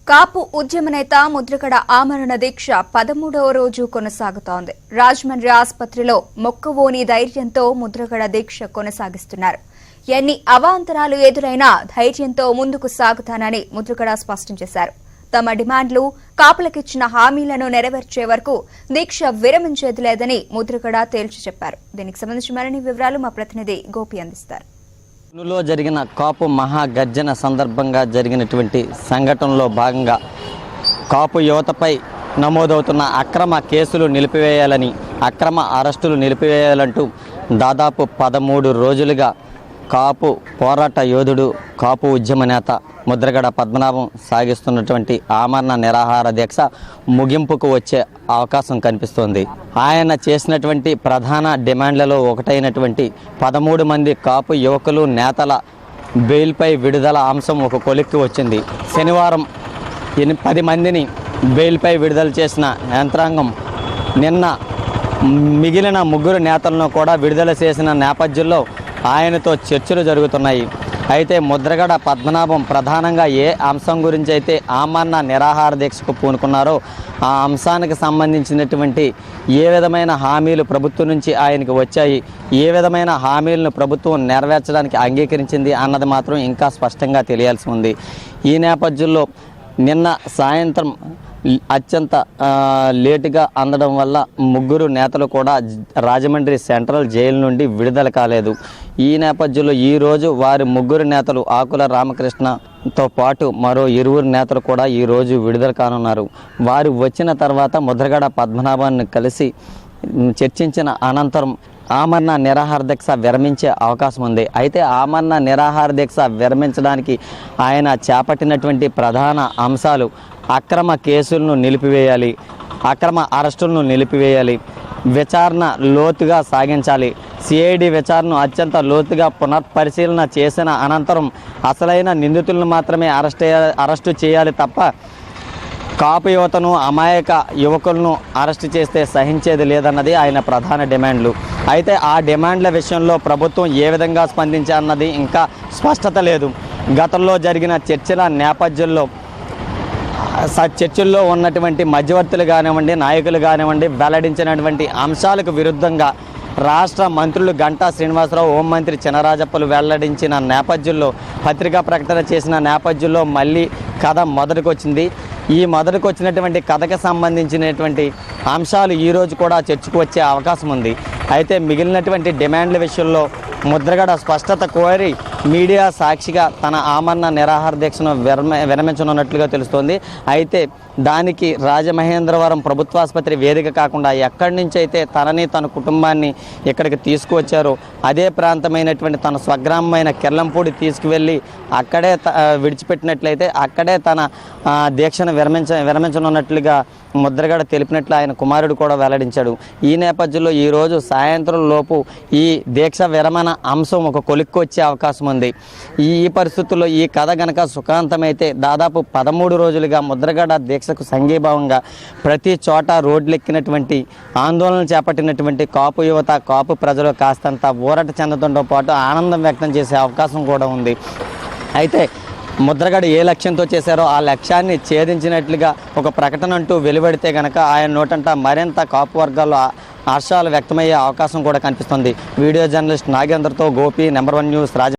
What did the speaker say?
కాపు ఉద్యమ నేత ముద్రగడ ఆమరణ దీక్ష 13వ రోజు కొనసాగుతోంది. రాజమండ్రి ఆసుపత్రిలో మొక్కవోని ధైర్యంతో ముద్రగడ దీక్ష కొనసాగిస్తున్నారు. ఎన్ని అవాంతరాలు ఎదురైనా ధైర్యంతో ముందుకు సాగుతానని ముద్రగడ స్పష్టం చేశారు. తమ డిమాండ్లు, కాపులకిచ్చిన హామీలను నెరవేర్చే వరకు దీక్ష విరమించేది లేదని ముద్రగడ తేల్చి చెప్పారు. దీనికి సంబంధించి మరిన్ని వివరాలు మా ప్రతినిధి గోపి అందిస్తారు. లో జరిగిన కాపు మహాగర్జన సందర్భంగా జరిగినటువంటి సంఘటనలో భాగంగా కాపు యువతపై నమోదవుతున్న అక్రమ కేసులు నిలిపివేయాలని, అక్రమ అరెస్టులు నిలిపివేయాలంటూ దాదాపు 13 రోజులుగా కాపు పోరాట యోధుడు, కాపు ఉద్యమ నేత ముద్రగడ పద్మనాభం సాగిస్తున్నటువంటి ఆమరణ నిరాహార దీక్ష ముగింపుకు వచ్చే అవకాశం కనిపిస్తోంది. ఆయన చేసినటువంటి ప్రధాన డిమాండ్లలో ఒకటైనటువంటి 13 మంది కాపు యువకులు నేతల బెయిల్పై విడుదల అంశం ఒక కొలిక్కి వచ్చింది. శనివారం 10 మందిని బెయిల్పై విడుదల చేసిన యంత్రాంగం నిన్న మిగిలిన 3 నేతలను కూడా విడుదల చేసిన నేపథ్యంలో ఆయనతో చర్చలు జరుగుతున్నాయి. అయితే ముద్రగడ పద్మనాభం ప్రధానంగా ఏ అంశం గురించి అయితే ఆమరణ నిరాహార దీక్షకు పూనుకున్నారో ఆ అంశానికి సంబంధించినటువంటి ఏ విధమైన హామీలు ప్రభుత్వం నుంచి ఆయనకు వచ్చాయి, ఏ విధమైన హామీలను ప్రభుత్వం నెరవేర్చడానికి అంగీకరించింది అన్నది మాత్రం ఇంకా స్పష్టంగా తెలియాల్సి ఉంది. ఈ నేపథ్యంలో నిన్న సాయంత్రం అత్యంత లేటుగా అందడం వల్ల 3 నేతలు కూడా రాజమండ్రి సెంట్రల్ జైలు నుండి విడుదల కాలేదు. ఈ నేపథ్యంలో ఈరోజు వారి 3 నేతలు ఆకుల రామకృష్ణతో పాటు మరో 2 నేతలు కూడా ఈరోజు విడుదల కానున్నారు. వారు వచ్చిన తర్వాత ముద్రగడ పద్మనాభాన్ని కలిసి చర్చించిన అనంతరం ఆమరణ నిరాహార దీక్ష విరమించే అవకాశం ఉంది. అయితే ఆమరణ నిరాహార దీక్ష విరమించడానికి ఆయన చేపట్టినటువంటి ప్రధాన అంశాలు అక్రమ కేసులను నిలిపివేయాలి, అక్రమ అరెస్టులను నిలిపివేయాలి, విచారణ లోతుగా సాగించాలి, సిఐడి విచారణను అత్యంత లోతుగా పునఃపరిశీలన చేసిన అనంతరం అసలైన నిందితులను మాత్రమే అరెస్టు చేయాలి తప్ప కాపు యువతను, అమాయక యువకులను అరెస్టు చేస్తే సహించేది లేదన్నది ఆయన ప్రధాన డిమాండ్లు. అయితే ఆ డిమాండ్ల విషయంలో ప్రభుత్వం ఏ విధంగా స్పందించాలన్నది ఇంకా స్పష్టత లేదు. గతంలో జరిగిన చర్చల నేపథ్యంలో చర్చల్లో ఉన్నటువంటి మధ్యవర్తులు కానివ్వండి, నాయకులు కానివ్వండి వెల్లడించినటువంటి అంశాలకు విరుద్ధంగా రాష్ట్ర మంత్రులు గంటా శ్రీనివాసరావు, హోంమంత్రి చినరాజప్పలు వెల్లడించిన నేపథ్యంలో, పత్రికా ప్రకటన చేసిన నేపథ్యంలో మళ్ళీ కథ మొదటికి వచ్చింది. ఈ మొదటికి వచ్చినటువంటి కథకు సంబంధించినటువంటి అంశాలు ఈరోజు కూడా చర్చకు వచ్చే అవకాశం ఉంది. అయితే మిగిలినటువంటి డిమాండ్ల విషయంలో ముద్రగడ స్పష్టత కోరి మీడియా సాక్షిగా తన ఆమరణ నిరాహార దీక్షను విరమించనున్నట్లుగా తెలుస్తోంది. అయితే దానికి రాజమహేంద్రవరం ప్రభుత్వాసుపత్రి వేదిక కాకుండా ఎక్కడి నుంచి అయితే తనని, తన కుటుంబాన్ని ఇక్కడికి తీసుకువచ్చారో అదే ప్రాంతమైనటువంటి తన స్వగ్రామమైన కిర్లంపూడి తీసుకువెళ్ళి అక్కడే విడిచిపెట్టినట్లయితే అక్కడే తన దీక్షను విరమించనున్నట్లుగా ముద్రగడ తెలిపినట్లు ఆయన కుమారుడు కూడా వెల్లడించాడు. ఈ నేపథ్యంలో ఈరోజు సాయంత్రం లోపు ఈ దీక్ష విరమణ అంశం ఒక కొలిక్కి వచ్చే అవకాశం ఉంది. ఈ పరిస్థితుల్లో ఈ కథ గనక సుఖాంతమైతే దాదాపు 13 రోజులుగా ముద్రగడ దీక్షకు సంఘీభావంగా ప్రతి చోట రోడ్లెక్కినటువంటి ఆందోళనలు చేపట్టినటువంటి కాపు యువత, కాపు ప్రజలు కాస్తంత ఊరట చెందడంతో పాటు ఆనందం వ్యక్తం చేసే అవకాశం కూడా ఉంది. అయితే ముద్రగడ ఏ లక్ష్యంతో చేశారో ఆ లక్ష్యాన్ని ఛేదించినట్లుగా ఒక ప్రకటన అంటూ వెలువడితే కనుక ఆయన నోటంట మరింత కాపు వర్గాల్లో హర్షాలు వ్యక్తమయ్యే అవకాశం కూడా కనిపిస్తుంది. వీడియో జర్నలిస్ట్ నాగేంద్రతో గోపి, నెంబర్ 1 న్యూస్, రాజ.